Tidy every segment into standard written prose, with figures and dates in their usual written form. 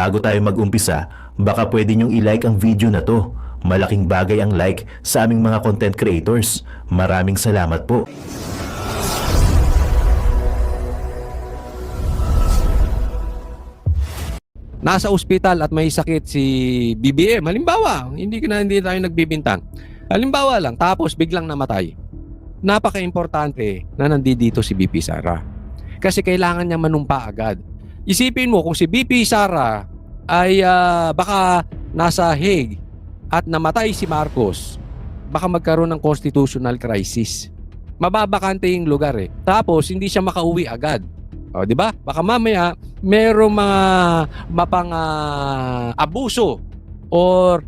Bago tayo mag-umpisa, baka pwede nyong i-like ang video na to. Malaking bagay ang like sa aming mga content creators. Maraming salamat po. Nasa ospital at may sakit si BBM. Halimbawa, hindi tayo nagbibintang. Halimbawa lang, tapos biglang namatay. Napaka-importante na nandito si BP Sara. Kasi kailangan niya manumpa agad. Isipin mo kung si BP Sara ay baka nasa Hague at namatay si Marcos, baka magkaroon ng constitutional crisis. Mababakante yung lugar eh. Tapos hindi siya makauwi agad. O, di ba? Baka mamaya merong mga abuso or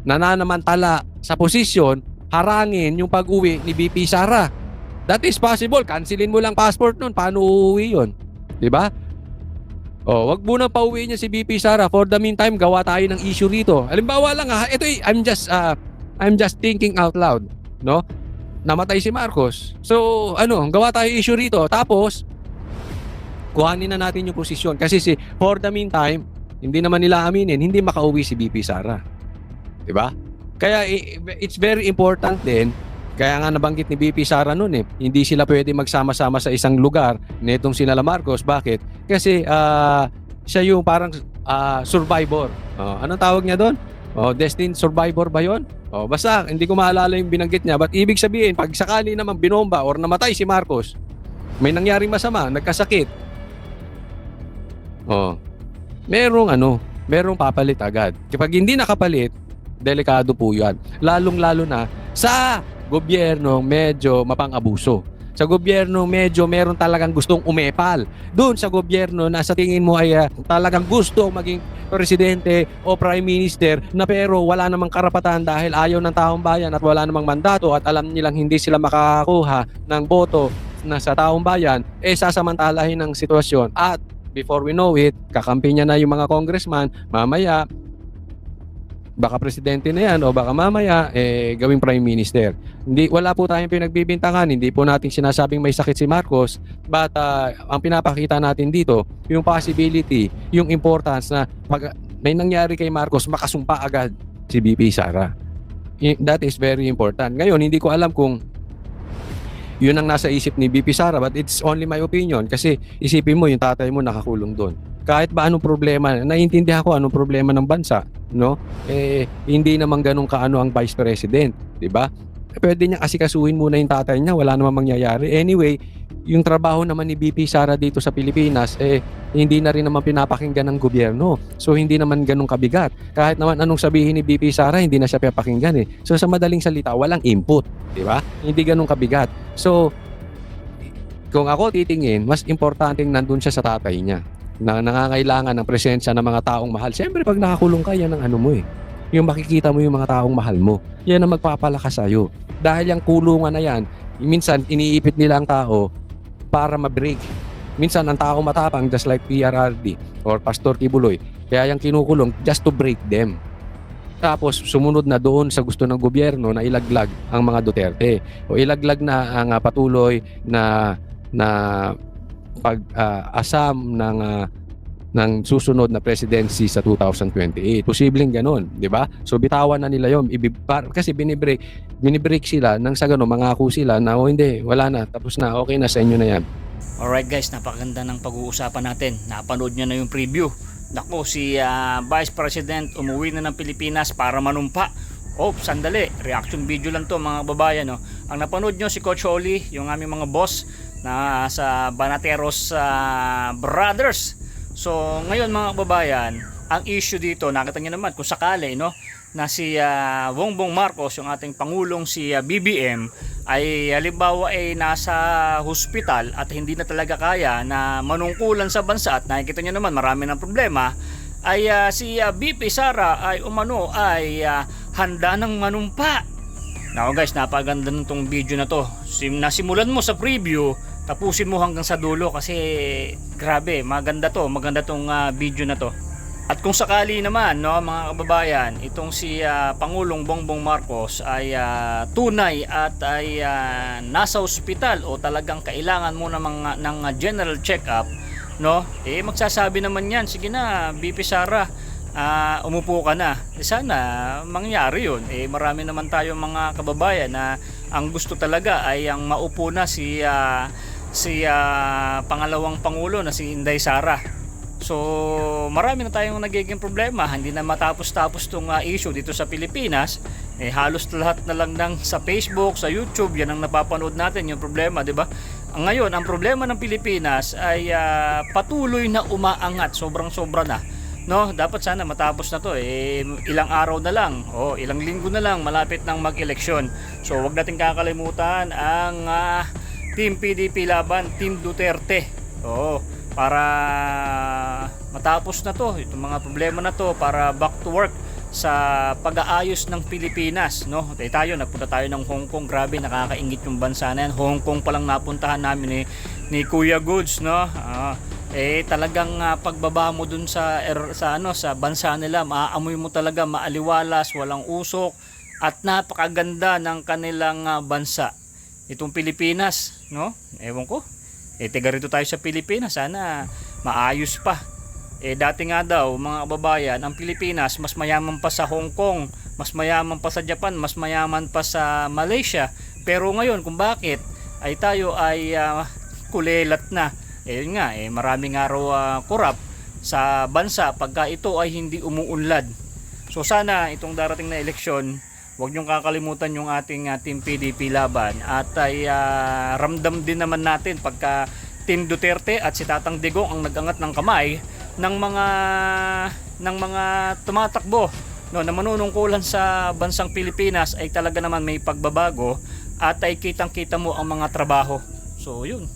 nananamantala sa posisyon, harangin yung pag-uwi ni BP Sara. That is possible. Cancelin mo lang passport nun. Paano uuwi yun? Di ba? O, wag muna pauwi niya si BP Sara. For the meantime, gawa tayo ng issue rito. Halimbawa lang ha, ito I'm just thinking out loud, no? Namatay si Marcos. So, gawa tayo issue rito. Tapos, kuhanin na natin yung posisyon. Kasi for the meantime, hindi naman nila aminin, hindi makauwi si BP Sara. Diba? Kaya, it's very important din. Kaya nga nabanggit ni BP Sara noon eh. Hindi sila pwede magsama-sama sa isang lugar nitong sinala Marcos. Bakit? Kasi, siya yung parang survivor. Anong tawag niya doon? Destined survivor ba yun? Basta, hindi ko maalala yung binanggit niya. But ibig sabihin, pag sakali naman binomba or namatay si Marcos, may nangyaring masama, nagkasakit. Merong papalit agad. Kapag hindi nakapalit, delikado po yan. Lalong-lalo na sa gobyerno medyo mapang-abuso. Sa gobyerno medyo meron talagang gustong umepal. Doon sa gobyerno na sa tingin mo ay talagang gusto maging presidente o prime minister na pero wala namang karapatan dahil ayaw ng taong bayan at wala namang mandato at alam nilang hindi sila makakakuha ng boto na sa taong bayan, sasamantalahin ng sitwasyon at before we know it, kakampi niya na yung mga congressman, mamaya baka presidente na yan o baka mamaya gawing prime minister. Wala po tayong pinagbibintangan, hindi po natin sinasabing may sakit si Marcos, but ang pinapakita natin dito, yung possibility, yung importance na pag may nangyari kay Marcos, makasumpa agad si BP Sara. That is very important. Ngayon, hindi ko alam kung yun ang nasa isip ni BP Sara, but it's only my opinion kasi isipin mo yung tatay mo nakakulong doon. Kahit ba anong problema, naiintindihan ko anong problema ng bansa, no? Hindi naman ganun kaano ang vice president, 'di ba? Pwede niya asikasuhin muna yung tatay niya, wala namang mangyayari. Anyway, yung trabaho naman ni BP Sara dito sa Pilipinas, hindi na rin naman pinapakinggan ng gobyerno. So, hindi naman ganun kabigat. Kahit naman anong sabihin ni BP Sara, hindi na siya pinapakinggan eh. So, sa madaling salita, walang input, 'di ba? Hindi ganun kabigat. So, kung ako titingin, mas importante nandun siya sa tatay niya na nangangailangan ng presensya ng mga taong mahal. Siyempre, pag nakakulong ka, yan ang ano mo eh. Yung makikita mo yung mga taong mahal mo. Yan ang magpapalakas sa'yo. Dahil yung kulungan na yan, minsan iniipit nila ang tao para ma-break. Minsan ang tao matapang just like PRRD or Pastor Kibuloy. Kaya yung kinukulong just to break them. Tapos sumunod na doon sa gusto ng gobyerno na ilaglag ang mga Duterte. O ilaglag na ang patuloy na pag-asam ng susunod na presidency sa 2028. Posibleng ganun, di ba? So bitawan na nila yun. Kasi binibreak sila nang sa ganun, mangako sila na hindi, wala na, tapos na, okay na sa inyo na yan. Alright guys, napakaganda ng pag-uusapan natin. Napanood nyo na yung preview. Naku, si Vice President umuwi na ng Pilipinas para manumpa. Sandali, reaction video lang to mga babayan. No? Ang napanood nyo si Coach Oli, yung aming mga boss na sa Banateros Brothers. So ngayon mga babayan, ang issue dito, nakita nyo naman kung sakali na si Bongbong Marcos, yung ating pangulong si BBM, ay halimbawa ay nasa hospital at hindi na talaga kaya na manungkulan sa bansa at nakikita nyo naman marami ng problema, ay si BP Sara ay handa ng manumpa. Now guys, napaganda nitong video na to. Nasimulan mo sa preview, tapusin mo hanggang sa dulo kasi grabe, maganda tong video na to. At kung sakali naman mga kababayan, itong si Pangulong Bongbong Marcos ay tunay at ay nasa ospital o talagang kailangan mo ng general check-up, no? Magsasabi naman yan, sige na, BP Sara, umupo ka na. Sana mangyari yun. Marami naman tayong mga kababayan na ang gusto talaga ay ang maupo na si pangalawang pangulo na si Inday Sara. So marami na tayong nagiging problema, hindi na matapos-tapos tong issue dito sa Pilipinas. Halos lahat na lang sa Facebook, sa YouTube, yan ang napapanood natin yung problema, di ba? Ngayon, ang problema ng Pilipinas ay patuloy na umaangat, sobrang-sobra na. No, dapat sana matapos na to. Ilang araw na lang, ilang linggo na lang, malapit nang mag-eleksyon. So wag nating kakalimutan ang Team PDP laban, Team Duterte. Para matapos na to, itong mga problema na to, para back to work sa pag-aayos ng Pilipinas, no? Tayo nagpunta tayo ng Hong Kong, grabe, nakakaingit yung bansa na yan. Hong Kong pa lang napuntahan namin ni Kuya Goods, no? Talagang pagbaba mo dun sa bansa nila, maaamoy mo talaga maaliwalas, walang usok, at napakaganda ng kanilang bansa. Itong Pilipinas, no? Ewan ko. Tiga rito tayo sa Pilipinas, sana maayos pa. Dati nga daw, mga kababayan, ang Pilipinas mas mayaman pa sa Hong Kong, mas mayaman pa sa Japan, mas mayaman pa sa Malaysia. Pero ngayon, kung bakit ay tayo ay kulelat na. Yun nga, maraming araw kurap sa bansa pagka ito ay hindi umuunlad. So sana itong darating na eleksyon, huwag niyong kakalimutan yung ating Team PDP laban, at ay ramdam din naman natin pagka Team Duterte at si Tatang Digong ang nagangat ng kamay ng mga tumatakbo, no, na manunungkulan sa bansang Pilipinas, ay talaga naman may pagbabago at ay kitang-kita mo ang mga trabaho. So yun.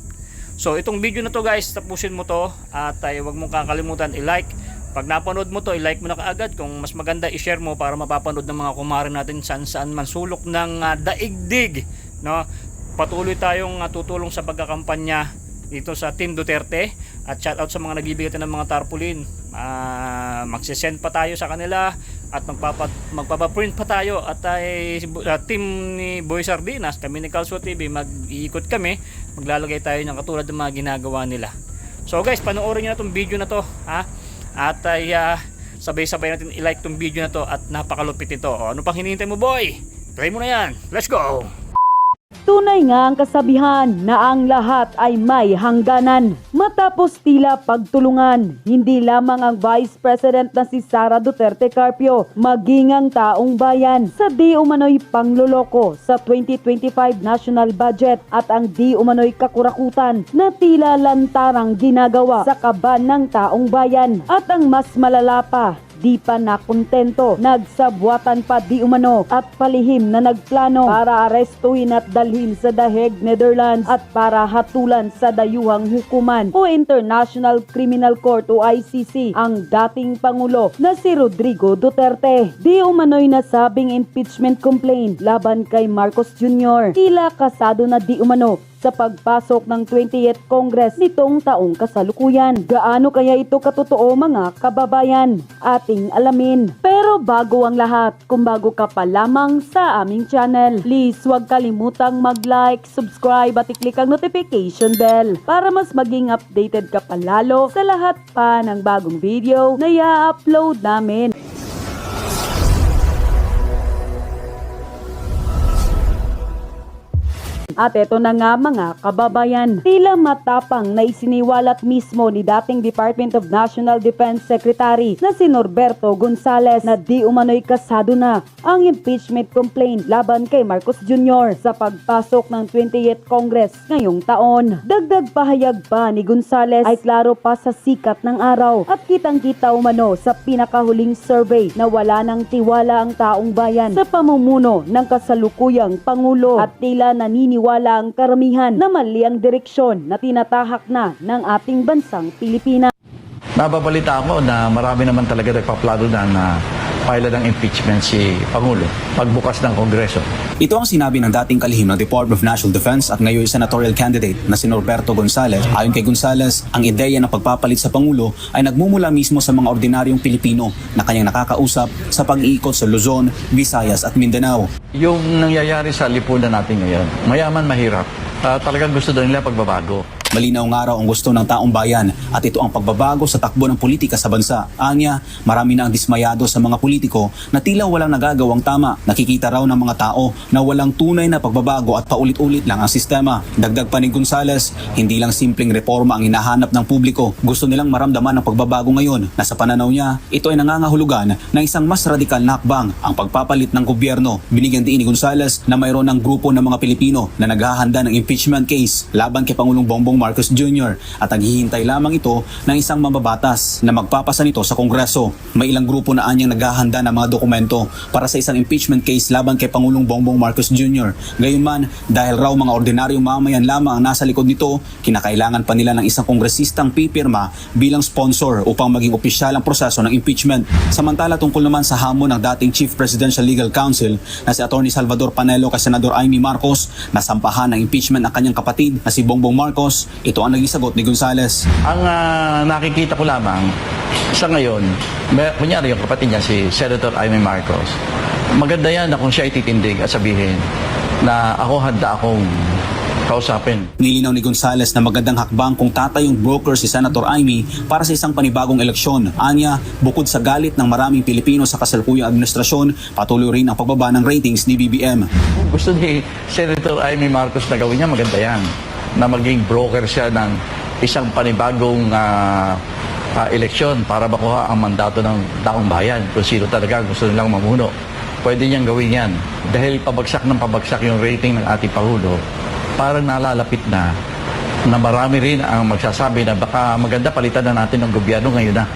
So itong video na to guys, tapusin mo to, at ay huwag mong kakalimutan i-like. Pag napanood mo to, i-like mo na kaagad. Kung mas maganda, i-share mo para mapapanood ng mga kumare natin saan man sulok ng daigdig, no? Patuloy tayong tutulong sa pagkakampanya dito sa Team Duterte, at shout out sa mga nagbibigay ng mga tarpaulin. Magsisend pa tayo sa kanila at magpapaprint pa tayo, at ay team ni Boy Sardinas, kami ni Calcio TV, mag-iikot kami, maglalagay tayo ng katulad ng mga ginagawa nila. So guys, panoorin niyo na tong video na to, ha? At ay sabay-sabay natin i-like tong video na to, at napakalupit ito. Ano pang hinihintay mo, boy? Try mo na yan. Let's go! Tunay nga ang kasabihan na ang lahat ay may hangganan. Matapos tila pagtulungan, hindi lamang ang Vice President na si Sara Duterte Carpio, maging ang taong bayan sa di umano'y pangloloko sa 2025 national budget, at ang di umano'y kakurakutan na tila lantarang ginagawa sa kaban ng taong bayan. At ang mas malala pa, di pa nakontento, nagsabwatan pa di umano at palihim na nagplano para arestuhin at dalhin sa The Hague, Netherlands, at para hatulan sa dayuhang hukuman o International Criminal Court o ICC ang dating Pangulo na si Rodrigo Duterte. Di umano'y nasabing impeachment complaint laban kay Marcos Jr. tila kasado na di umano sa pagpasok ng 28th Congress nitong taong kasalukuyan. Gaano kaya ito katotoo, mga kababayan? Ating alamin. Pero bago ang lahat, kung bago ka pa lamang sa aming channel, please huwag kalimutang mag-like, subscribe at i-click ang notification bell para mas maging updated ka palalo sa lahat pa ng bagong video na i-upload namin. At eto na nga, mga kababayan, tila matapang na isiniwalat mismo ni dating Department of National Defense Secretary na si Norberto Gonzales na di umano'y kasado na ang impeachment complaint laban kay Marcos Jr. sa pagpasok ng 28th Congress ngayong taon. Dagdag pahayag pa ni Gonzales ay klaro pa sa sikat ng araw at kitang-kita umano sa pinakahuling survey na wala nang tiwala ang taong bayan sa pamumuno ng kasalukuyang Pangulo, at tila naniniwala ang karamihan na mali ang direksyon na tinatahak na ng ating bansang Pilipinas. Nababalita ako na marami naman talaga nagpaplano na file ng impeachment si Pangulo pagbukas ng Kongreso. Ito ang sinabi ng dating kalihim ng Department of National Defense at ngayon senatorial candidate na si Norberto Gonzales. Ayon kay Gonzales, ang ideya ng pagpapalit sa Pangulo ay nagmumula mismo sa mga ordinaryong Pilipino na kanyang nakakausap sa pag-iikot sa Luzon, Visayas at Mindanao. Yung nangyayari sa lipunan natin ngayon, mayaman, mahirap, talagang gusto daw nila pagbabago. Malinaw nga raw ang gusto ng taong bayan at ito ang pagbabago sa takbo ng politika sa bansa. Anya, marami na ang dismayado sa mga politiko na tila walang nagagawang tama. Nakikita raw ng mga tao na walang tunay na pagbabago at paulit-ulit lang ang sistema. Dagdag pa ni Gonzales, hindi lang simpleng reforma ang hinahanap ng publiko. Gusto nilang maramdaman ang pagbabago ngayon na sa pananaw niya, ito ay nangangahulugan ng isang mas radikal na hakbang, ang pagpapalit ng gobyerno. Binigyan din ni Gonzales na mayroon ng grupo ng mga Pilipino na naghahanda ng impeachment case laban kay Pangulong Bongbong Marcos Jr. at naghihintay lamang ito ng isang mambabatas na magpapasa nito sa Kongreso. May ilang grupo na anyang naghahanda ng mga dokumento para sa isang impeachment case laban kay Pangulong Bongbong Marcos Jr. Gayunman, dahil raw mga ordinaryong mamayan lamang ang nasa likod nito, kinakailangan pa nila ng isang kongresistang pipirma bilang sponsor upang maging opisyal ang proseso ng impeachment. Samantala, tungkol naman sa hamon ng dating Chief Presidential Legal Counsel na si Atty. Salvador Panelo kay Senador Amy Marcos na sampahan ng impeachment ang kanyang kapatid na si Bongbong Marcos, ito ang naging sagot ni Gonzales. Ang nakikita ko lamang sa ngayon, kunyari yung kapatid niya si Senator Amy Marcos, maganda yan na kung siya ititindig at sabihin na ako handa akong kausapin. Nilinaw ni Gonzales na magandang hakbang kung tatayong broker si Senator Amy para sa isang panibagong eleksyon. Anya, bukod sa galit ng maraming Pilipino sa kasalukuyang administrasyon, patuloy rin ang pagbaba ng ratings ni BBM. Kung gusto ni Senator Amy Marcos na gawin niya, maganda yan. Na maging broker siya ng isang panibagong eleksyon para makuha ang mandato ng taong bayan kung sino talaga gusto nilang mamuno. Pwede niyang gawin yan. Dahil pabagsak ng pabagsak yung rating ng ating Pangulo, parang nalalapit na marami rin ang magsasabi na baka maganda palitan na natin ng gobyerno ngayon na.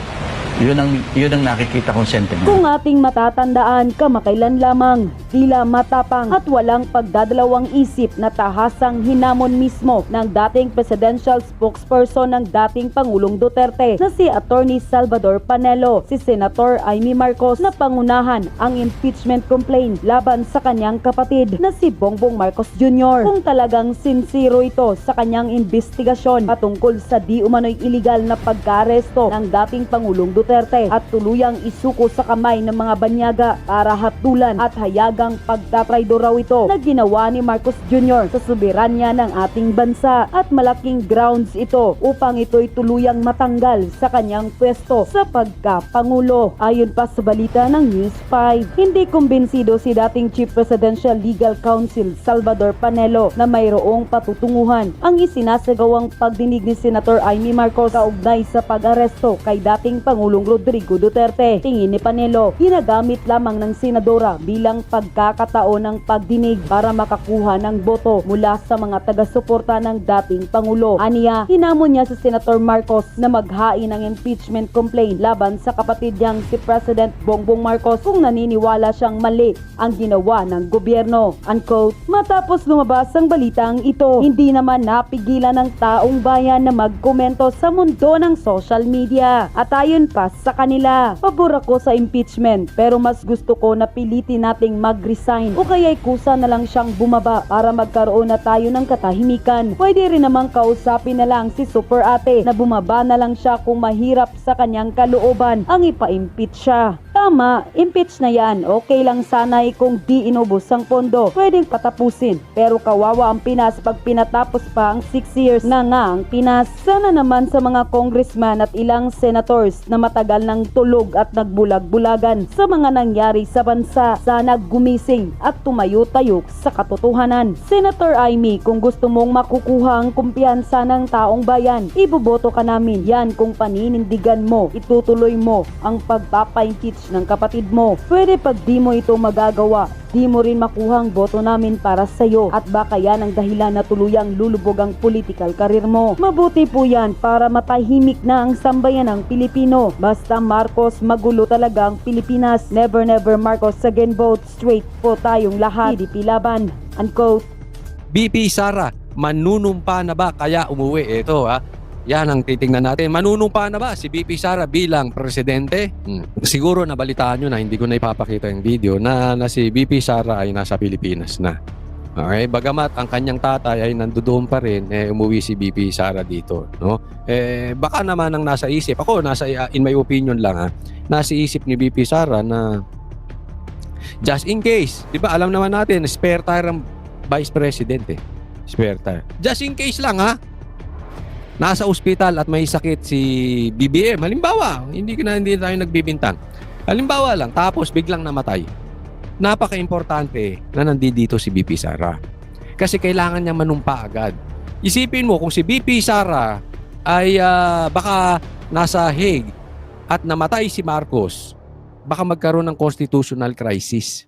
Yun ang nakikita kong sentiment. Kung ating matatandaan, kamakailan lamang, tila matapang at walang pagdadalawang isip na tahasang hinamon mismo ng dating presidential spokesperson ng dating Pangulong Duterte na si Atty. Salvador Panelo, si Senator Amy Marcos na pangunahan ang impeachment complaint laban sa kanyang kapatid na si Bongbong Marcos Jr. Kung talagang sincero ito sa kanyang investigasyon patungkol sa di umano'y iligal na pagka-aresto ng dating Pangulong Duterte at tuluyang isuko sa kamay ng mga banyaga para hatulan at hayagang pagtatraidor raw ito na ginawa ni Marcos Jr. sa soberanya ng ating bansa at malaking grounds ito upang ito'y tuluyang matanggal sa kanyang pwesto sa pagkapangulo. Ayon pa sa balita ng News 5, hindi kumbinsido si dating Chief Presidential Legal Counsel Salvador Panelo na mayroong patutunguhan ang isinasagawang pagdinig ni Senator Amy Marcos kaugnay sa pag-aresto kay dating Pangulong Rodrigo Duterte. Tingin ni Panelo, ginagamit lamang ng senadora bilang pagkakataon ng pagdinig para makakuha ng boto mula sa mga taga-suporta ng dating Pangulo. Aniya, hinamon niya si Senator Marcos na maghain ng impeachment complaint laban sa kapatid niyang si President Bongbong Marcos kung naniniwala siyang mali ang ginawa ng gobyerno. Unquote. Matapos lumabas ang balitang ito, hindi naman napigilan ng taong bayan na magkomento sa mundo ng social media. At ayon pa sa kanila, pabor ako sa impeachment pero mas gusto ko na pilitin nating mag-resign o kaya'y kusa na lang siyang bumaba para magkaroon na tayo ng katahimikan. Pwede rin namang kausapin na lang si Super Ate na bumaba na lang siya kung mahirap sa kanyang kalooban ang ipa-impeach siya. Tama, impeach na yan. Okay lang sana'y kung di inubos ang pondo. Pwedeng patapusin. Pero kawawa ang Pinas pag pinatapos pa ang 6 years na nga ang Pinas. Sana naman sa mga congressman at ilang senators na matagal ng tulog at nagbulag-bulagan sa mga nangyari sa bansa. Sana gumising at tumayo-tayo sa katotohanan. Senator Amy, kung gusto mong makukuha ang kumpiyansa ng taong bayan, iboboto ka namin. Yan kung paninindigan mo, itutuloy mo ang pagpapa-impeach ng kapatid mo. Pwede pag di mo ito magagawa, di mo rin makuha ang boto namin para sa'yo at baka yan ang dahilan na tuluyang lulubog ang political career mo. Mabuti po yan para matahimik na ang sambayan ng Pilipino. Basta Marcos, magulo talaga ang Pilipinas. Never never Marcos again vote. Straight po tayong lahat. PDP laban. Unquote. BP Sara, manunumpa na ba kaya umuwi? Ito yan ang titingnan natin. Manunumpa na ba si BP Sara bilang presidente? Siguro nabalitaan nyo na, hindi ko na ipapakita yung video, na si BP Sara ay nasa Pilipinas na. Okay, bagamat ang kanyang tatay ay nandoon pa rin, umuwi si BP Sara dito, no? Baka naman ang nasa isip, ako in my opinion lang nasa isip ni BP Sara na just in case, 'di ba? Alam naman natin, spare tire ang Vice President Spare tire. Just in case lang nasa ospital at may sakit si BBM, halimbawa, hindi tayo nagbibintang. Halimbawa lang, tapos biglang namatay. Napaka-importante na nandito si BP Sara. Kasi kailangan niya manumpa agad. Isipin mo kung si BP Sara ay baka nasa Hague at namatay si Marcos, baka magkaroon ng constitutional crisis.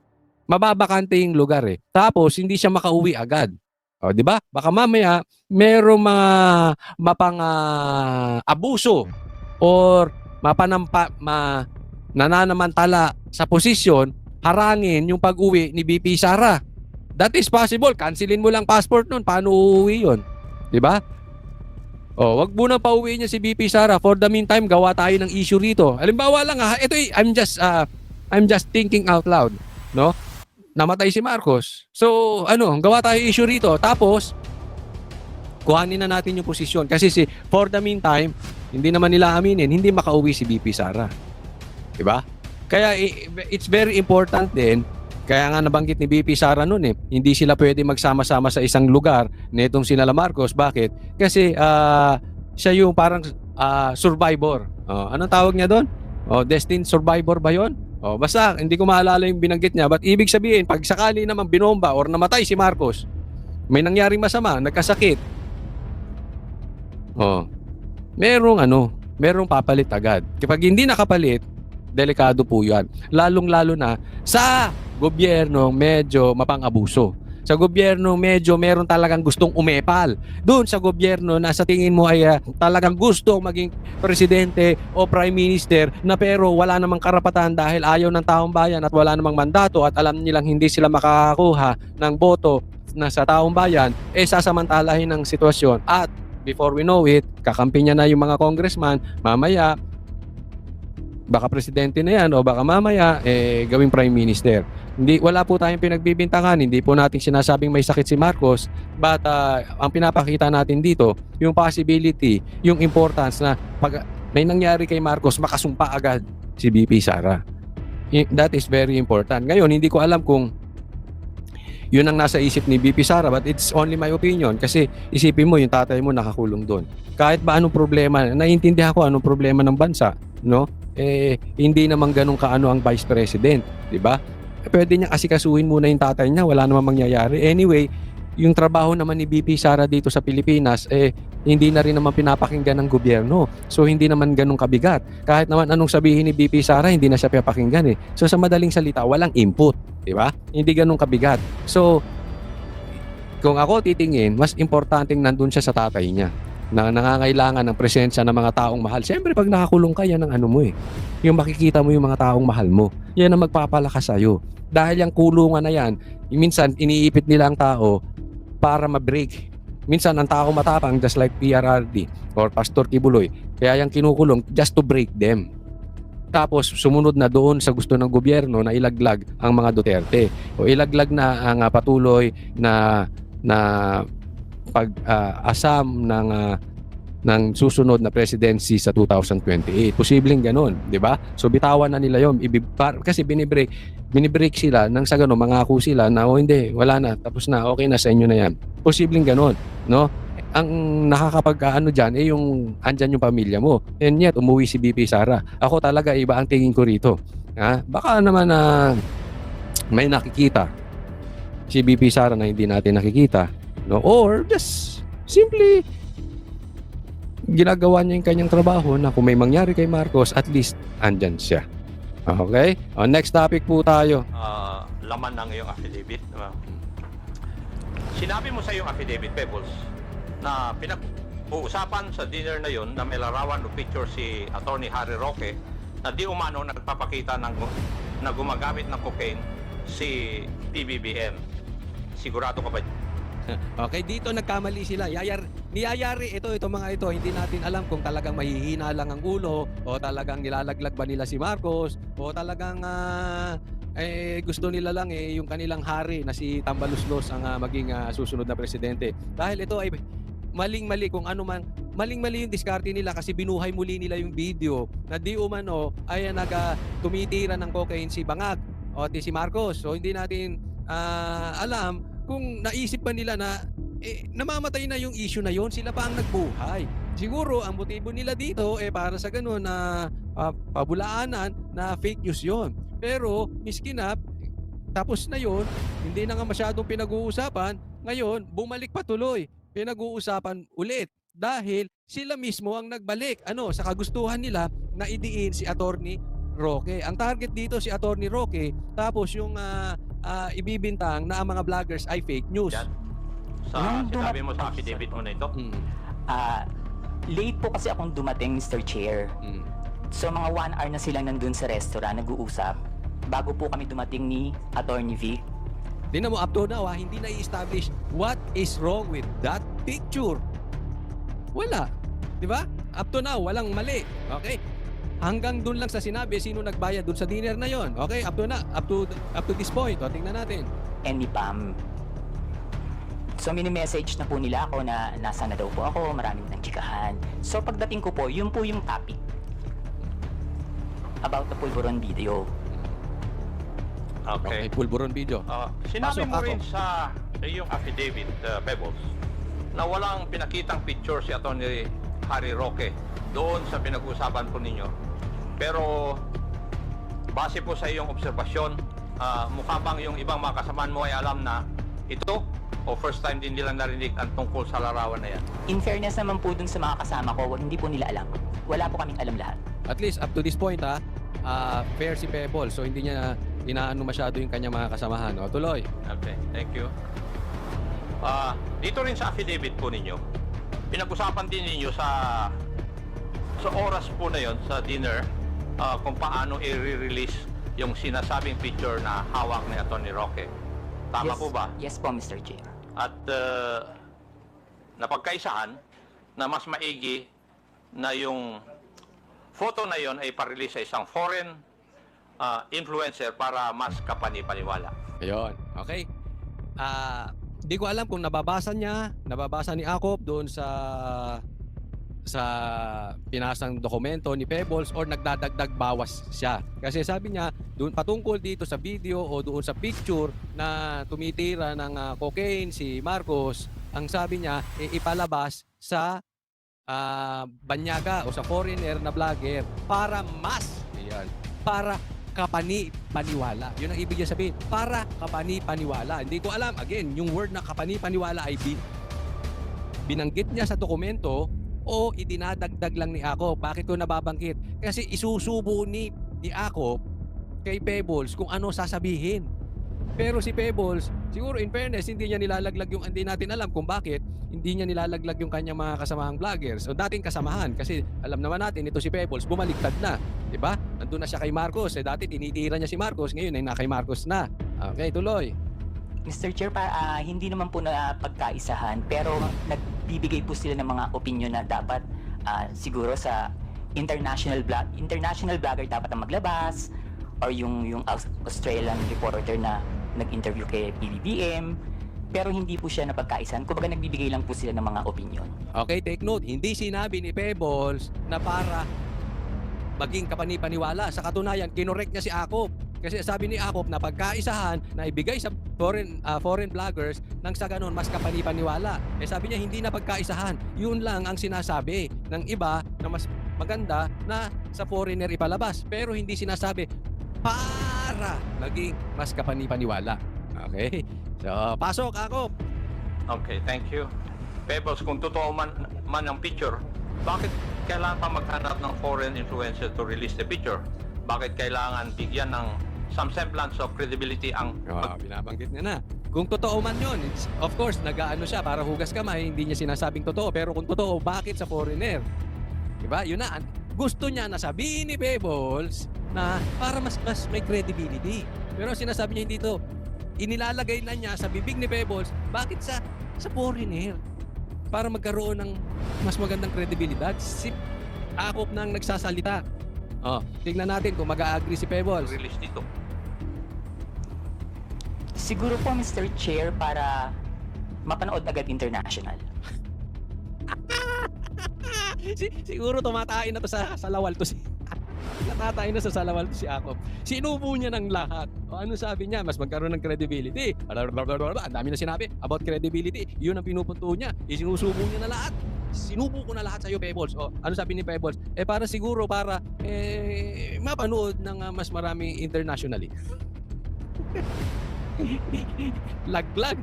Mababakante yung lugar eh. Tapos hindi siya makauwi agad. O, di ba? Baka mamaya merong mga abuso or nananamantala sa posisyon, harangin yung pag-uwi ni BP Sara. That is possible. Cancelin mo lang passport nun. Paano uuwi yun? Di ba? O, wag muna pauwi niya si BP Sara. For the meantime, gawa tayo ng issue rito. Halimbawa lang ha, ito I'm just thinking out loud, no? Namatay si Marcos. So, gawa tayo issue rito. Tapos, kuhanin na natin yung posisyon. Kasi for the meantime, hindi naman nila aminin, hindi makauwi si BP Sara. Diba? Kaya, it's very important din, kaya nga nabanggit ni BP Sara noon hindi sila pwede magsama-sama sa isang lugar nitong sinala Marcos. Bakit? Kasi, siya yung parang survivor. Anong tawag niya doon? Destined survivor ba yun? Basta, hindi ko maalala yung binanggit niya. But ibig sabihin, pag sakali naman binomba or namatay si Marcos, may nangyaring masama, nagkasakit, merong papalit agad. Kapag hindi nakapalit, delikado po yan. Lalong-lalo na sa gobyerno medyo mapang-abuso. Sa gobyerno medyo meron talagang gustong umepal. Doon sa gobyerno na sa tingin mo ay talagang gustong maging presidente o prime minister na pero wala namang karapatan dahil ayaw ng taong bayan at wala namang mandato at alam nilang hindi sila makakakuha ng boto na sa taong bayan, sasamantalahin ng sitwasyon at before we know it, kakampi niya na yung mga congressman, mamaya baka presidente na yan o baka mamaya gawing prime minister. Wala po tayong pinagbibintangan, hindi po natin sinasabing may sakit si Marcos, but ang pinapakita natin dito, yung possibility, yung importance na pag may nangyari kay Marcos, makasumpa agad si BP Sara. That is very important. Ngayon, hindi ko alam kung yun ang nasa isip ni BP Sara, but it's only my opinion kasi isipin mo yung tatay mo nakakulong doon. Kahit ba anong problema, naiintindihan ko anong problema ng bansa, no? Hindi naman ganun kaano ang vice president, di ba? Pwede niya asikasuhin muna yung tatay niya, wala namang mangyayari. Anyway, yung trabaho naman ni BP Sara dito sa Pilipinas, hindi na rin naman pinapakinggan ng gobyerno. So, hindi naman ganun kabigat. Kahit naman anong sabihin ni BP Sara, hindi na siya pinapakinggan So, sa madaling salita, walang input. Di ba? Hindi ganun kabigat. So, kung ako titingin, mas importanteng nandun siya sa tatay niya na nangangailangan ng presensya ng mga taong mahal. Siyempre, pag nakakulong ka, yan ang yung makikita mo yung mga taong mahal mo. Yan ang magpapalakas sa'yo. Dahil yung kulungan na yan, minsan iniipit nila ang tao para ma-break. Minsan ang tao matapang just like PRRD or Pastor Kibuloy. Kaya yung kinukulong just to break them. Tapos sumunod na doon sa gusto ng gobyerno na ilaglag ang mga Duterte. O ilaglag na ang patuloy na pag-asam ng susunod na presidency sa 2028. Posibleng ganun, di ba? So bitawan na nila yun. Kasi binibreak sila nang sa ganun, mangako sila na hindi, wala na, tapos na, okay na sa inyo na yan. Posibleng ganun, no? Ang nakakapag dyan, yung andyan yung pamilya mo. And yet, umuwi si BP Sara. Ako talaga, iba ang tingin ko rito. Baka naman may nakikita si BP Sara na hindi natin nakikita. No? Or just simply ginagawa niya yung kanyang trabaho na kung may mangyari kay Marcos, at least andyan siya. Okay? Next topic po tayo. Laman ng iyong affidavit. Sinabi mo sa iyong affidavit, Pebbles, na pinag-uusapan sa dinner na yun na may larawan o picture si Attorney Harry Roque na di umano nagpapakita na gumagamit ng cocaine si PBBM. Sigurado ka ba? Okay, dito nagkamali sila. Niyayari ito mga ito, hindi natin alam kung talagang mahihina lang ang ulo o talagang nilalaglag ba nila si Marcos o talagang gusto nila lang yung kanilang hari na si Tambaluslos ang maging susunod na presidente. Dahil ito ay maling-mali kung ano man, maling-mali yung diskarte nila kasi binuhay muli nila yung video na di umano ay tumitira ng cocaine si Bangag o si Marcos. So hindi natin alam kung naisip ba nila na namamatay na yung issue na yon, sila pa ang nagbuhay. Siguro ang motibo nila dito para sa ganun na pabulaanan na fake news yon. Pero miski na tapos na yon, hindi na nga masyadong pinag-uusapan. Ngayon, bumalik pa tuloy. Pinag-uusapan ulit dahil sila mismo ang nagbalik sa kagustuhan nila na idiin si Attorney Roque. Ang target dito si Attorney Roque, tapos yung ibibintang na ang mga vloggers ay fake news. Yan. Sinabi mo sa affidavit mo na ito. Late po kasi akong dumating, Mr. Chair. So mga 1 hour na silang nandun sa restaurant, nag-uusap. Bago po kami dumating ni Attorney V. Tingnan mo, up to now hindi na i-establish what is wrong with that picture. Wala. Di ba? Up to now, walang mali. Okay? Hanggang dun lang sa sinabi sino nagbayad dun sa dinner na yon. Okay? Up to this point. Tingnan natin. And ni Pam. So mini-message na po nila ako na nasa na daw po ako, maraming nang chikahan. So pagdating ko po, yun po yung topic. About the Pulveron video. Okay, pulburon video. Sinabi Pasok mo ako. rin sa iyong affidavit, Pebbles, na walang pinakitang picture si Atty. Harry Roque doon sa pinag-usapan po ninyo. Pero base po sa iyong obserbasyon, mukha bang yung ibang mga kasamaan mo ay alam na ito o first time din nila narinig ang tungkol sa larawan na yan? In fairness naman po dun sa mga kasama ko, hindi po nila alam. Wala po kaming alam lahat. At least up to this point fair si Pebble, so hindi niya inaano masyado yung kanyang mga kasamahan. Tuloy. Okay, thank you. Dito rin sa affidavit po ninyo, pinag-usapan din ninyo sa oras po na yon sa dinner kung paano i-release yung sinasabing picture na hawak ni Atty. Roque. Tama Yes. po ba? Yes po, Mr. Chair. At napagkaisahan na mas maigi na yung photo na yon ay pa-release sa isang foreign influencer para mas kapani-paniwala. Ayun. Okay. Di ko alam kung nababasa ni Akop doon sa pinasang dokumento ni Pebbles or nagdadagdag bawas siya. Kasi sabi niya, doon patungkol dito sa video o doon sa picture na tumitira ng cocaine si Marcos, ang sabi niya ipalabas sa banyaga o sa foreigner na vlogger para para kapani-paniwala. Yun ang ibig niya sabihin. Para kapani-paniwala. Hindi ko alam. Again, yung word na kapani-paniwala ay binanggit niya sa dokumento o idinadagdag lang ni Akop. Bakit ko nababanggit? Kasi isusubo ni Akop kay Pebbles kung ano sasabihin. Pero si Pebbles, siguro in fairness, hindi niya nilalaglag yung, hindi natin alam kung bakit hindi niya nilalaglag yung kanyang mga kasamahang vloggers o dating kasamahan. Kasi alam naman natin, ito si Pebbles, bumaliktad na. Diba? Nandun na siya kay Marcos. Dati tinitira niya si Marcos, ngayon ay na kay Marcos na. Okay, tuloy. Mr. Chair, hindi naman po na pagkaisahan, pero nagbibigay po sila ng mga opinion na dapat siguro sa international vlogger dapat ang maglabas, or yung Australian reporter na nag-interview kay PBBM, pero hindi po siya napagkaisahan. Kumbaga nagbibigay lang po sila ng mga opinion. Okay, take note. Hindi sinabi ni Pebbles na para maging kapani-paniwala. Sa katunayan, kinorek niya si Akop. Kasi sabi ni Akop na pagkaisahan na ibigay sa foreign vloggers nang sa ganun mas kapani-paniwala. Sabi niya hindi na pagkaisahan. Yun lang ang sinasabi ng iba na mas maganda na sa foreigner ipalabas. Pero hindi sinasabi para maging mas kapani-paniwala. Okay? So, pasok Akop. Okay, thank you. Pebbles, kung totoo man ang picture, bakit kailangan pa maghanap ng foreign influencer to release the picture? Bakit kailangan bigyan ng some semblance of credibility ang Binabanggit niya na. Kung totoo man yun, of course, nag-aano siya para hugas kamay, hindi niya sinasabing totoo. Pero kung totoo, bakit sa foreigner? Diba? Yun na. Gusto niya na sabihin ni Pebbles na para mas may credibility. Pero sinasabi niya hindi to. Inilalagay na niya sa bibig ni Pebbles, bakit sa foreigner? Para magkaroon ng mas magandang kredibilidad. Si Akop nang nagsasalita. Tingnan natin kung mag-a-agree si Pebbles. release dito? Siguro po, Mr. Chair, para mapanood agad international. Siguro tumatain na to sa salawal to si Natatain na sa salawal to si Akop. Sinubo niya ng lahat. O ano sabi niya? Mas magkaroon ng credibility. Ang dami na sinabi about credibility. Yun ang pinupunto niya. Isinusubo niya na lahat. sinubo ko na lahat sa'yo, Pebbles. O, ano sabi ni Pebbles? Para siguro, mapanood ng mas marami internationally. Laglag.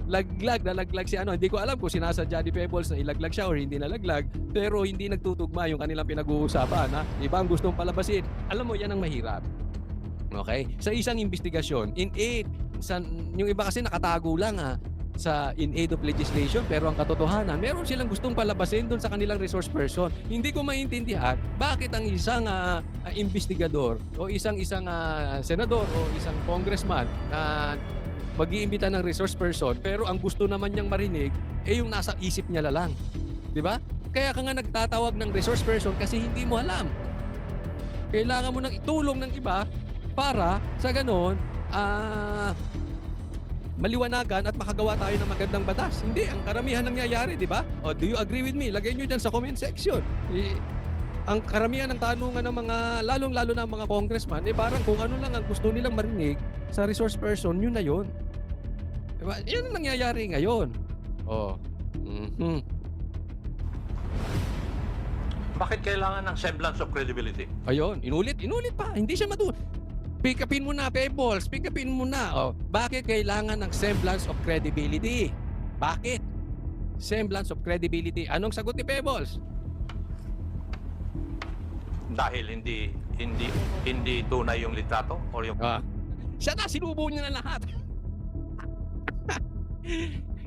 Nalaglag si ano. Hindi ko alam kung sinasadya ni Pebbles na ilaglag siya or hindi nalaglag. Pero hindi nagtutugma yung kanilang pinag-uusapan. Ha? Iba ang gustong palabasin. Alam mo, yan ang mahirap. Okay? Sa isang investigasyon, in aid, yung iba kasi nakatago lang sa in aid of legislation, pero ang katotohanan, meron silang gustong palabasin doon sa kanilang resource person. Hindi ko maintindihan bakit ang isang investigador o isang senador o isang congressman na mag-iimbita ng resource person, pero ang gusto naman niyang marinig yung nasa isip niya lang. Di ba? Kaya ka nga nagtatawag ng resource person kasi hindi mo alam. Kailangan mo ng itulong ng iba para sa ganon maliwanagan at makagawa tayo ng magandang batas. Hindi, ang karamihan nangyayari, di ba? O, do you agree with me? Lagay nyo dyan sa comment section. Ang karamihan ng tanungan ng mga, lalong-lalo na mga congressman, parang kung ano lang ang gusto nilang marinig sa resource person, yun na yun. Diba? Yan ang nangyayari ngayon. O. Bakit kailangan ng semblance of credibility? Ayun, inulit pa. Hindi siya Pick upin mo na, Pebbles. Pick upin mo na. Bakit kailangan ng semblance of credibility? Bakit? Semblance of credibility. Anong sagot ni Pebbles? Dahil hindi tunay yung litrato or yung Siya na, sinubo niya na lahat.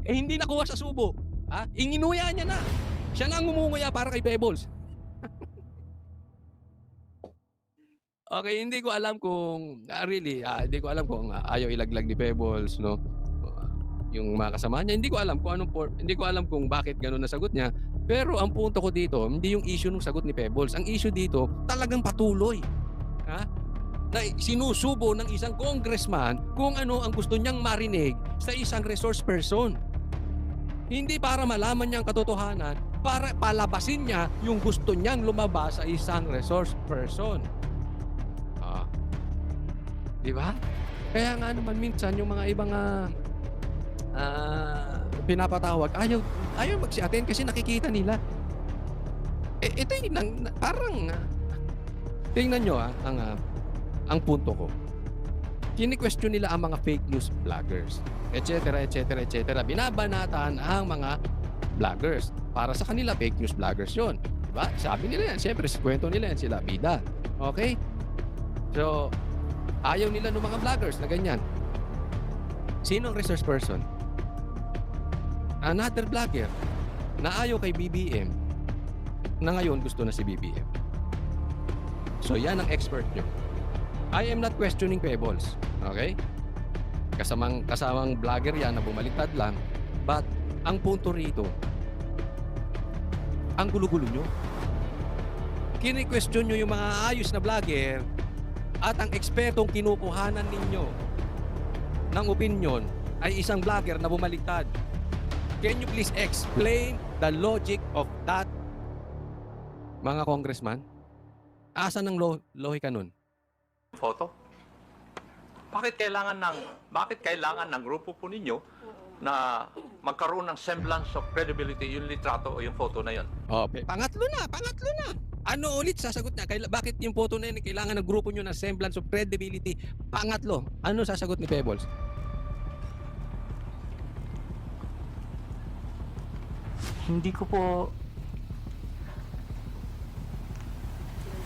Hindi nakuha sa subo. Inginuya niya na. Siya na ang ngumunguya para kay Pebbles. Okay, hindi ko alam kung hindi ko alam kung ayaw ilaglag ni Pebbles, no? Yung mga kasama niya, hindi ko alam kung bakit gano'n nasagot niya. Pero ang punto ko dito, hindi yung issue ng sagot ni Pebbles. Ang issue dito, talagang patuloy. Na sinusubo ng isang congressman kung ano ang gusto niyang marinig sa isang resource person. Hindi para malaman niya ang katotohanan, para palabasin niya yung gusto niyang lumabas sa isang resource person. Di ba? Kaya nga naman minsan yung mga ibang pinapatawag, ayaw magsi-attend kasi nakikita nila. Ito yung parang tingnan nyo ang punto ko. Kini-question nila ang mga fake news vloggers, etc. Binabanatan ang mga vloggers. Para sa kanila, fake news vloggers yun. Diba? Sabi nila yan. Siyempre, sa kwento nila yan sila, bida. Okay? So, ayaw nila ng mga vloggers na ganyan. Sino ang resource person? Another vlogger na ayaw kay BBM na ngayon gusto na si BBM. So, yan ang expert nyo. I am not questioning Pebbles. Okay? Kasamang vlogger yan na bumaliktad lang. But, ang punto rito, ang gulo-gulo nyo. Kini-question nyo yung mga ayos na vlogger at ang ekspertong kinukuhanan ninyo ng opinion ay isang vlogger na bumaliktad. Can you please explain the logic of that, mga congressman? Asan ang lohika nun? photo? Bakit kailangan ng grupo po ninyo na magkaroon ng semblance of credibility yung litrato o yung photo na yon? Pangatlo na. Ano ulit sasagot niya? Bakit yung photo na yun kailangan ng grupo nyo ng semblance of credibility? Pangatlo, ano sasagot ni Pebbles? Hindi ko po...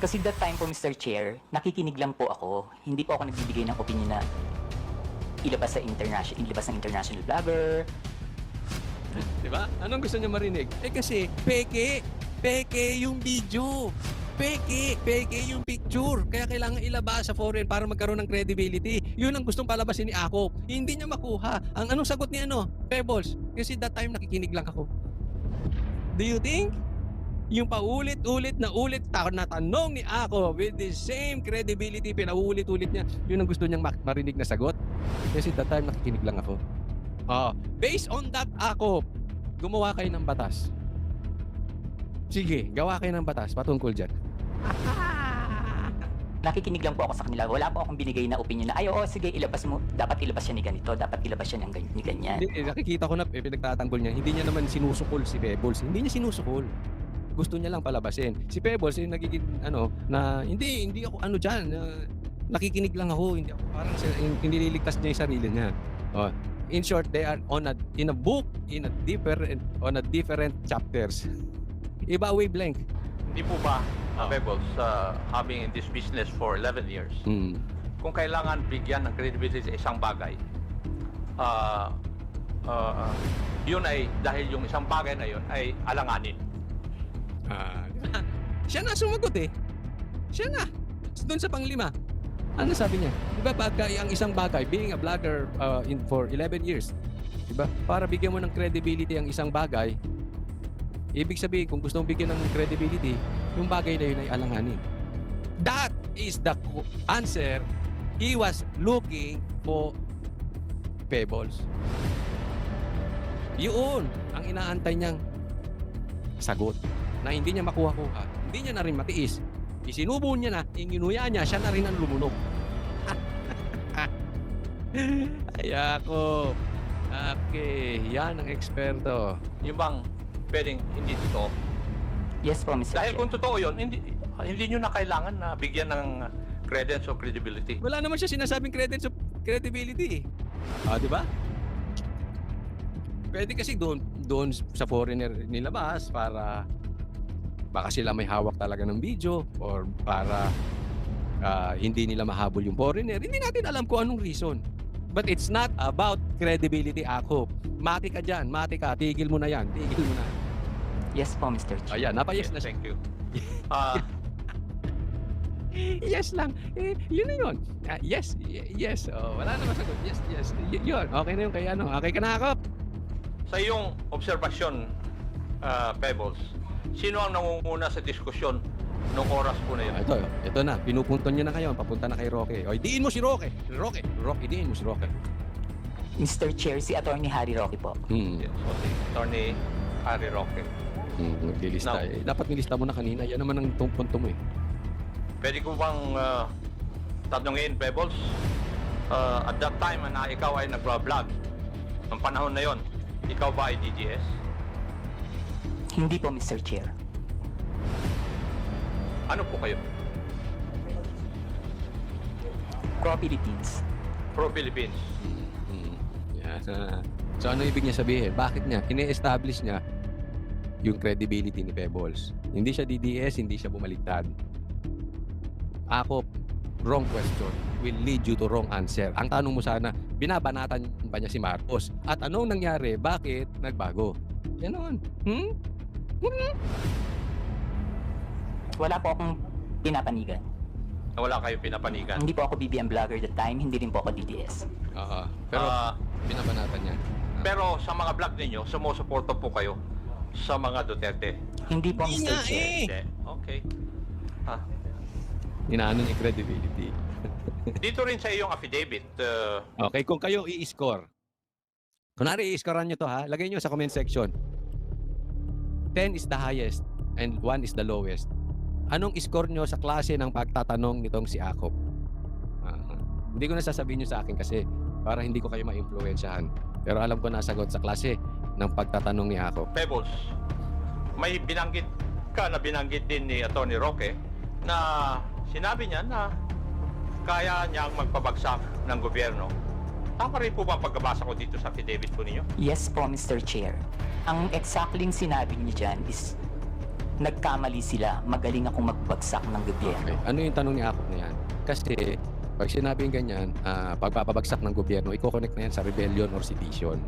Kasi that time po, Mr. Chair, nakikinig lang po ako. Hindi po ako nagbibigay ng opinion na ilabas ng international vlogger. Diba? Anong gusto niya marinig? Kasi peke yung video. Peke yung picture. Kaya kailangan ilabas sa foreign para magkaroon ng credibility. Yun ang gustong palabasin ni Akop. Hindi niya makuha. Anong sagot ni Pebbles? Kasi that time nakikinig lang ako. Do you think? Yung paulit-ulit na tanong ni Akop with the same credibility, pinaulit-ulit niya, yun ang gusto niyang marinig na sagot. Kasi that time nakikinig lang ako. Based on that, Akop, gumawa kayo ng batas. Sige, gawa kayo ng batas patungkol dyan. Nakikinig lang po ako sa kanila. Wala po akong binigay na opinion na, ay, oo, sige, ilabas mo. Dapat ilabas siya ni ganito. Dapat ilabas siya ni ganyan. Hindi, nakikita ko na pinagtatanggol niya. Hindi niya naman sinusukol si Pebbles. Hindi niya sinusukol. Gusto niya lang palabasin. Si Pebbles yung nagiging na hindi ako diyan. Nakikinig lang ako. Hindi ako parang nililigtas niya yung sarili niya. Oh, in short, they are on a different chapters. Iba wavelength. Hindi po ba, Pebbles, having in this business for 11 years, kung kailangan bigyan ng credibility sa isang bagay, yun ay dahil yung isang bagay na yun ay alanganin. Siya na sumagot eh. Siya na. Doon sa panglima. Ano sabi niya? Diba pagka ang isang bagay, being a vlogger for 11 years, diba? Para bigyan mo ng credibility ang isang bagay, ibig sabihin, kung gusto mong bigyan ng credibility, yung bagay na yun ay alanganin. That is the answer he was looking for Pebbles. Yun ang inaantay niyang sagot na hindi niya makuha-kuha. Hindi niya na rin matiis. Isinubo niya na, inginuya niya, siya na rin ang lumunok. Ay ako. Okay, yan ang eksperto. Yung bang pwedeng hindi totoo? Yes po, Mr. Dahil Chair. kung totoo yun, hindi nyo na kailangan na bigyan ng credence o credibility. Wala naman siya sinasabing credibility. Di ba? Pwede kasi doon sa foreigner nilabas para baka sila may hawak talaga ng video or para hindi nila mahabol yung foreigner. Hindi natin alam kung anong reason. But it's not about credibility, ako. Mati ka dyan, mati ka. Tigil mo na yan, tigil mo na. Yes po, Mr. Chair. Ayan, napayes na siya. Thank you. Yes lang. Yun na yun. Yes. Oh, wala naman sagot. Yes. Yun. Okay na yun kay ano. Okay ka na ako. Sa iyong obserbasyon, Pebbles, sino ang nangunguna sa diskusyon noong oras po na yun? Ito na. Pinupunton niyo na kayo. Papunta na kay Roque. O, diin mo si Roque. Roque, diin mo si Roque. Mr. Chair, si Attorney Harry Roque po. Yes, so si Attorney Harry Roque. Naglilista. Now, Dapat nilista mo na kanina. Yan naman ang punto mo eh. Pwede ko bang tanungin, Pebbles? At that time na ikaw ay nag-vlog, ang panahon na yon, ikaw ba ay DDS? Hindi po, Mr. Chair. Ano po kayo? Pro-Philippines. Pro-Philippines. Yan. So ano ibig niya sabihin? Bakit niya? Ini-establish niya yung credibility ni Pebbles. Hindi siya DDS, hindi siya bumaliktad. Ako, wrong question will lead you to wrong answer. Ang tanong mo sana, binabanatan ba niya si Marcos? At anong nangyari? Bakit nagbago? Ganon. Wala po akong pinapanigan. Wala kayo pinapanigan. Hindi po ako BBM vlogger that time, hindi rin po ako DDS. Pero binabanatan niya. Pero sa mga vlog ninyo, sumusuporta po kayo sa mga Duterte. Hindi po, Mr. Chair. Hindi. Okay. Inaano niya yung credibility. Dito rin sa iyong affidavit, Okay, kung kayo i-score. Kunwari i-scorean nyo to ha, lagay nyo sa comment section. 10 is the highest and 1 is the lowest. Anong score nyo sa klase ng pagtatanong nitong si Akop? Hindi ko na sasabihin nyo sa akin kasi para hindi ko kayo ma-influensyahan. Pero alam ko na sagot sa klase ng pagtatanong ni Akop. Pebbles, may binanggit din ni Atty. Roque na sinabi niya na kaya niyang magpabagsak ng gobyerno. Tama rin po ba ang pagkabasa ko dito sa affidavit po ninyo? Yes po, Mr. Chair. Ang exactly sinabi niyo dyan is nagkamali sila, magaling akong magbagsak ng gobyerno. Okay. Ano yung tanong ni Akop na yan? Kasi pag sinabing ganyan, pagpapabagsak ng gobyerno, i-connect na yan sa rebellion or sedition.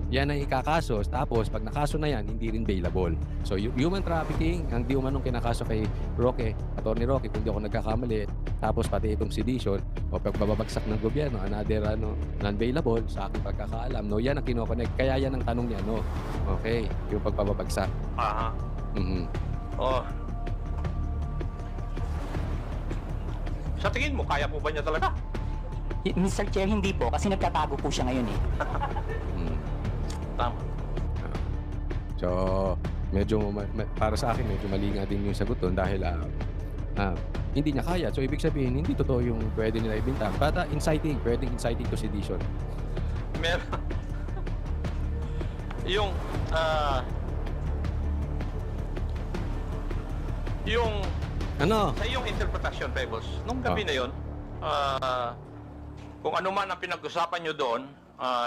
Yan ang ikakaso. Tapos, pag nakaso na yan, hindi rin bailable. So, human trafficking, ang di umanong kinakaso kay Roque, Atty. Roque, kung di ako nagkakamali, tapos pati itong sedition, o pagbabagsak ng gobyerno, another non-bailable, sa aking pagkakaalam, no, yan ang kinoconnect. Kaya yan ang tanong niya, no? Okay, yung pagbabagsak. Aha. Oh. Sa tingin mo, kaya po ba niya talaga? Mr. Chair, hindi po, kasi nagtatago po siya ngayon eh. Tama. So, medyo para sa akin medyo mali nga din yung sagot doon dahil hindi niya kaya. So, ibig sabihin, hindi totoo yung pwede nila ibintang. But inciting, pwedeng inciting to sedition. Meron. yung Ano? sa iyong interpretasyon, Pebbles, nung gabi na yon, kung ano man ang pinag-usapan nyo doon,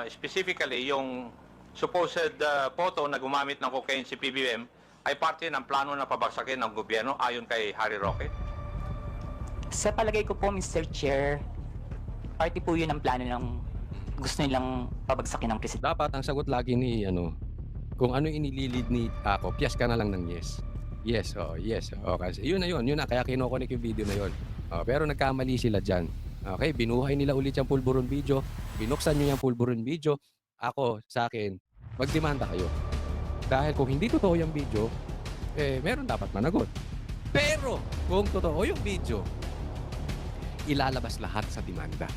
specifically yung supposed photo na gumamit ng cocaine si PBBM ay parte ng plano na pabagsakin ng gobyerno ayon kay Harry Roque? Sa palagay ko po, Mr. Chair, party po yun ang plano ng gusto nilang pabagsakin ng presidente. Dapat ang sagot lagi ni kung ano inililid ni ako, piyas ka na lang ng yes. Yes, yes. Kasi yun na, kaya kinokonek yung video na yun. Pero nagkamali sila dyan. Okay, binuhay nila ulit yung pulburon video, binuksan nyo yung pulburon video. Ako, sa akin, magdemanda kayo. Dahil kung hindi totoo yung video, meron dapat managot. Pero, kung totoo yung video, ilalabas lahat sa demanda.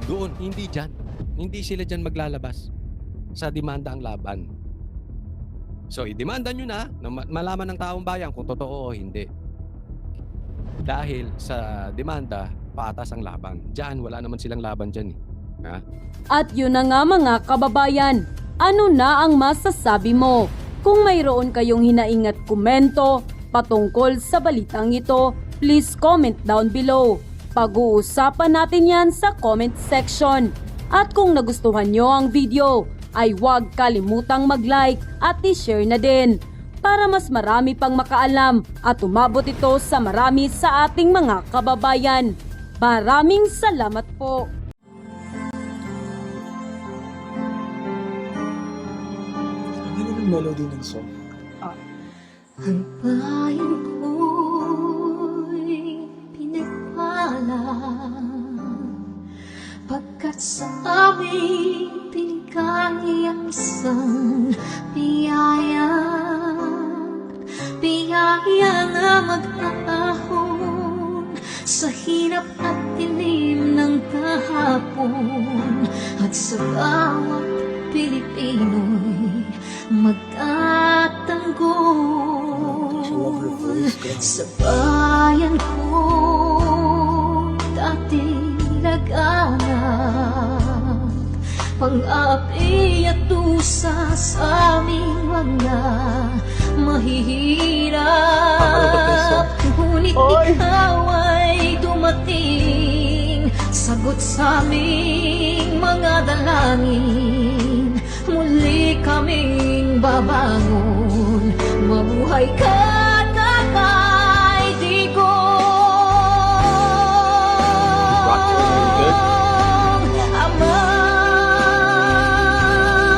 Doon, hindi dyan. Hindi sila dyan maglalabas. Sa demanda ang laban. So, idemanda nyo na malaman ng taong bayan kung totoo o hindi. Dahil sa demanda, patas ang laban. Diyan, wala naman silang laban dyan. Ha? At yun na nga mga kababayan, ano na ang masasabi mo? Kung mayroon kayong hinaing at komento patungkol sa balitang ito, please comment down below. Pag-uusapan natin yan sa comment section. At kung nagustuhan nyo ang video, ay huwag kalimutang mag-like at i-share na din para mas marami pang makaalam at umabot ito sa marami sa ating mga kababayan. Maraming salamat po! Ano yung melody ng song? Ang bayan ko'y pinagpala pagkat sa aming pinigay ang isang biyaya na mag-aahon sa hirap at dilim ng kahapon at sa bawat Pilipino'y magtatanggol sa bayan ko dating laganap, pang-api at dusa sa aming mga mahihirap. Ngunit ikaw ay dumating, sagot sa aming mga dalangin. Muli kaming babangon, mabuhay ka, Tatay Digong. Ama,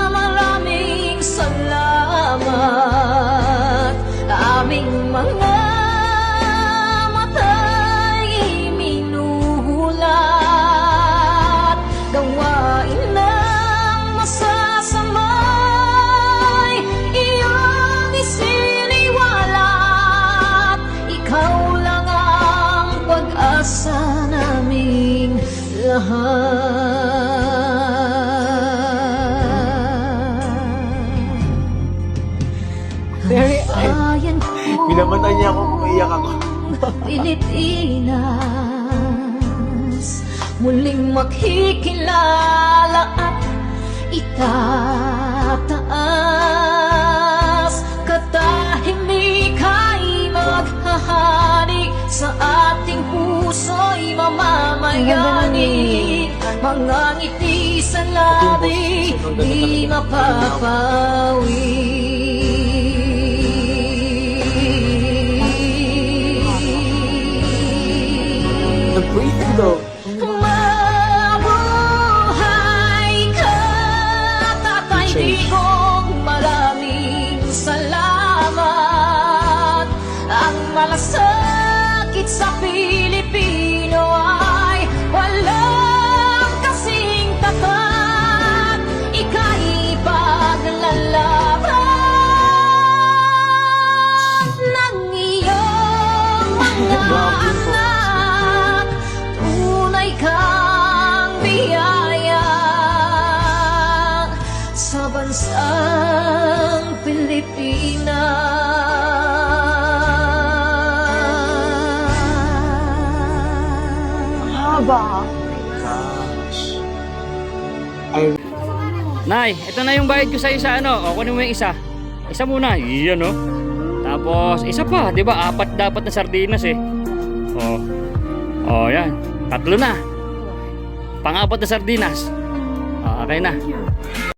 maraming salamat. Aming mga mata'y minuhulat, gawain ng masasamay iyong isiniwalat. Ikaw lang ang pag-asa naming lahat. Very Bayan ko, Pinamatan niya ako kung iyak ako. Pilipinas, muling makikilala at itataas. Katahimika'y maghahari sa ating puso'y mamamayani. Mga ngiti sa labi, di mapapawi. The breathing though. Mabuhay ka, Tatay Digong, maraming salamat. Ang malasakit sa Pilipino ay walang kasing tapat. Ika'y paglalaban ng iyong mga anak. Tunay kang biyaya sa bansang Pilipinas. Gosh. Nay, ito na yung bayad ko sa isa, ano? O, kunin mo yung isa. Isa muna. Yan, oh. Tapos, isa pa. Di ba? 4 dapat na sardinas, eh. O. O, yan. 3 na. Pang-4 na sardinas. O, okay na.